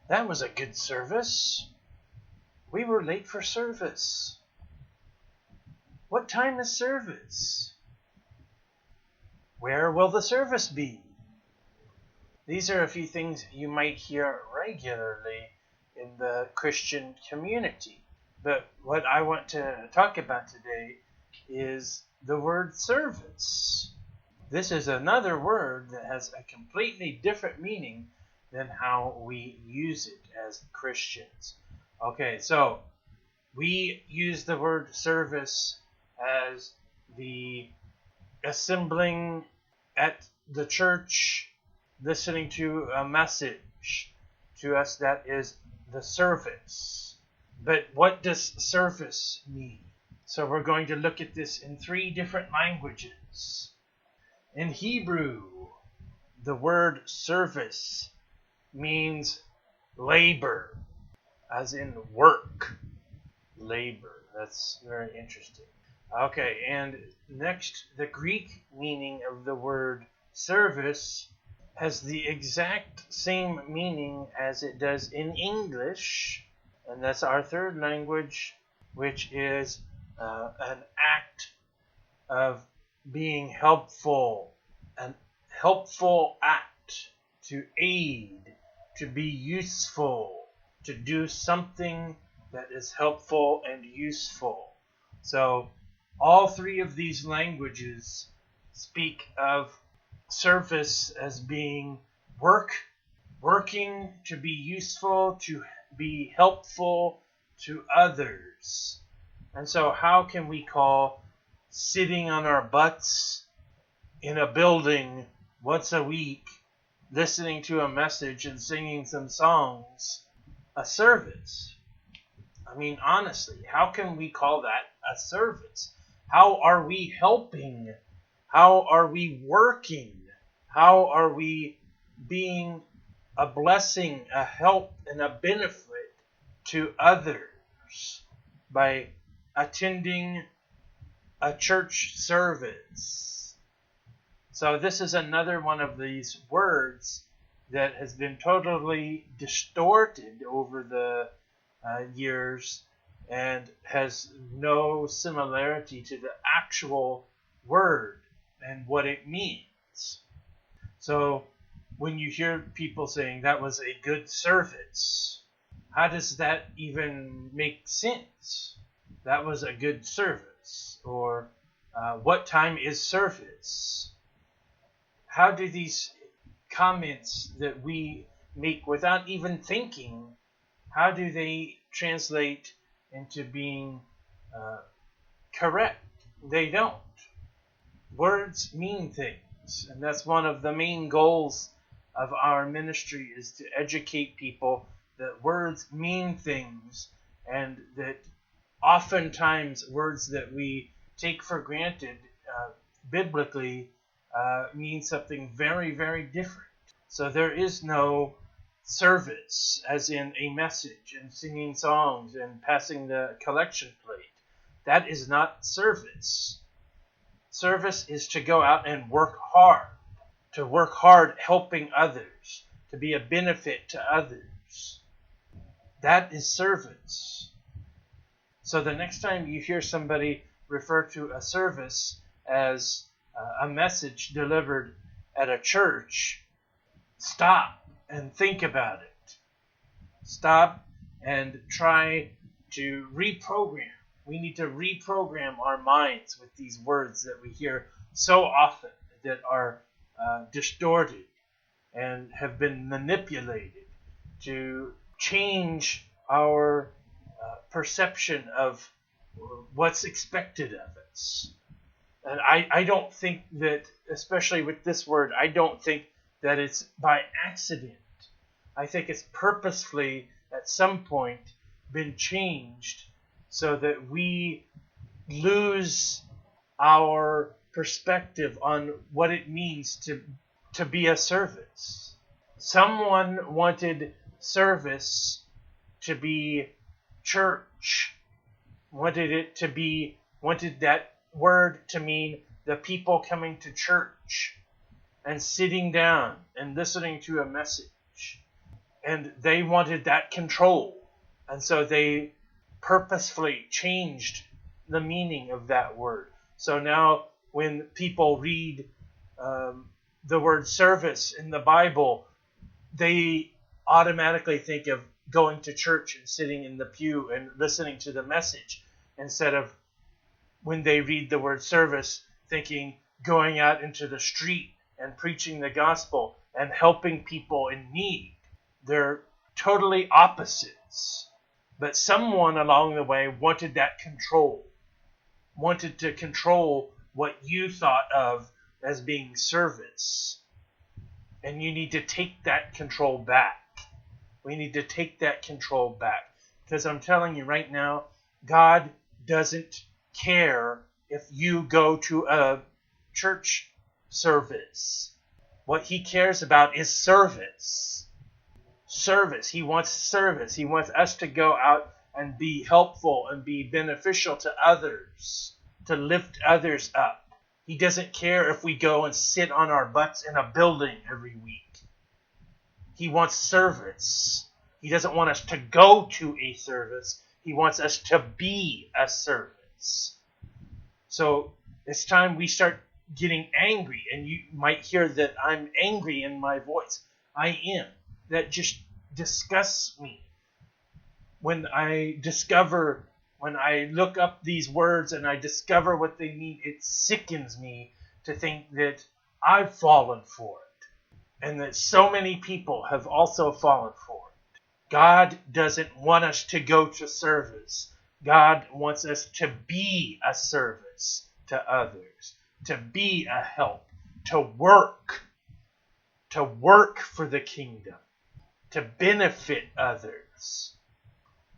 That was a good service. We were late for service. What time is service? Where will the service be? These are a few things you might hear regularly in the Christian community. But what I want to talk about today is the word service. This is another word that has a completely different meaning than how we use it as Christians. Okay, so we use the word service as the assembling at the church, listening to a message. To us, that is the service. But what does service mean? So we're going to look at this in 3 different languages. In Hebrew, the word service means labor, as in work. Labor. That's very interesting. Okay, and next, the Greek meaning of the word service has the exact same meaning as it does in English, and that's our 3rd language, which is an act of being helpful, an helpful act, to aid, to be useful, to do something that is helpful and useful. So all 3 of these languages speak of service as being working to be useful, to be helpful to others. And so how can we call sitting on our butts in a building once a week, listening to a message and singing some songs, a service? I mean, honestly, how can we call that a service? How are we helping? How are we working? How are we being a blessing, a help, and a benefit to others by attending a church service? So this is another one of these words that has been totally distorted over the years and has no similarity to the actual word and what it means. So when you hear people saying that was a good service, how does that even make sense? That was a good service. Or what time is service? How do these comments that we make without even thinking, how do they translate into being correct? They don't. Words mean things, and that's one of the main goals of our ministry, is to educate people that words mean things, and that oftentimes words that we take for granted biblically mean something very, very different. So there is no service, as in a message and singing songs and passing the collection plate. That is not service. Service is to go out and work hard helping others, to be a benefit to others. That is service. So the next time you hear somebody refer to a service as a message delivered at a church, stop and think about it. Stop and try to reprogram. We need to reprogram our minds with these words that we hear so often, that are distorted and have been manipulated to change our perception of what's expected of us. And I don't think that, especially with this word, I don't think that it's by accident. I think it's purposefully, at some point, been changed so that we lose our perspective on what it means to be a service. Someone wanted service to be church, wanted that word to mean the people coming to church and sitting down and listening to a message. And they wanted that control. And so they purposefully changed the meaning of that word. So now when people read the word service in the Bible, they automatically think of going to church and sitting in the pew and listening to the message, instead of, when they read the word service, thinking going out into the street and preaching the gospel and helping people in need. They're totally opposites. But someone along the way wanted that control, wanted to control what you thought of as being service. And you need to take that control back. We need to take that control back. Because I'm telling you right now, God doesn't care if you go to a church service. What he cares about is service. Service. He wants service. He wants us to go out and be helpful and be beneficial to others, to lift others up. He doesn't care if we go and sit on our butts in a building every week. He wants service. He doesn't want us to go to a service. He wants us to be a service. So it's time we start getting angry. And you might hear that I'm angry in my voice. I am. That just disgusts me. When I look up these words and I discover what they mean, it sickens me to think that I've fallen for it, and that so many people have also fallen for it. God doesn't want us to go to service. God wants us to be a service to others, to be a help, to work for the kingdom, to benefit others.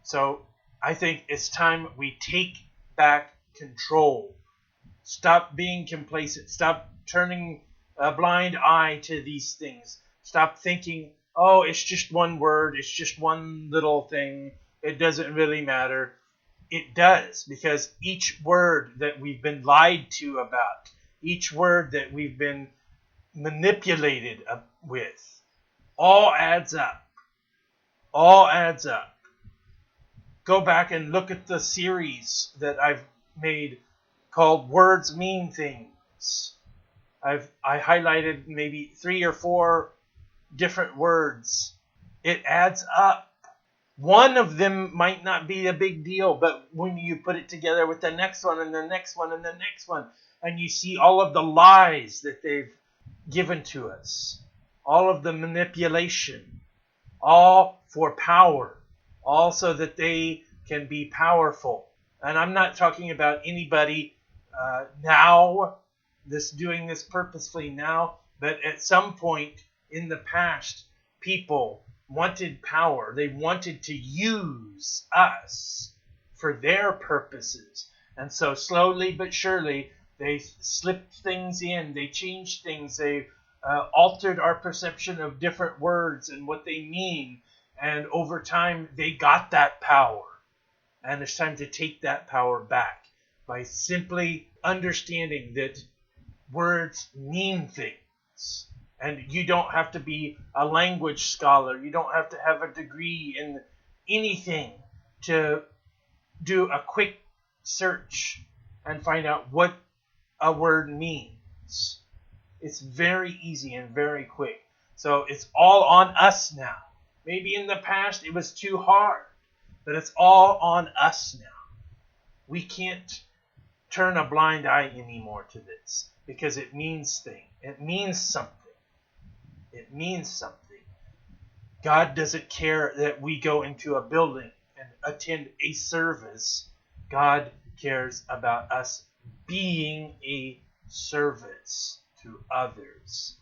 So I think it's time we take back control. Stop being complacent. Stop turning a blind eye to these things. Stop thinking, oh, it's just one word. It's just one little thing. It doesn't really matter. It does, because each word that we've been lied to about, each word that we've been manipulated with, all adds up. All adds up. Go back and look at the series that I've made called Words Mean Things. I highlighted maybe 3 or 4 different words. It adds up. One of them might not be a big deal, but when you put it together with the next one and the next one and the next one, and you see all of the lies that they've given to us, all of the manipulation, all for power, all so that they can be powerful. And I'm not talking about anybody now that's doing this purposefully now, but at some point in the past, people wanted power. They wanted to use us for their purposes. And so slowly but surely, they slipped things in. They changed things. They altered our perception of different words and what they mean. And over time, they got that power. And it's time to take that power back by simply understanding that words mean things. And you don't have to be a language scholar. You don't have to have a degree in anything to do a quick search and find out what a word means. It's very easy and very quick. So it's all on us now. Maybe in the past it was too hard, but it's all on us now. We can't turn a blind eye anymore to this, because it means things. It means something. It means something. God doesn't care that we go into a building and attend a service. God cares about us being a service to others.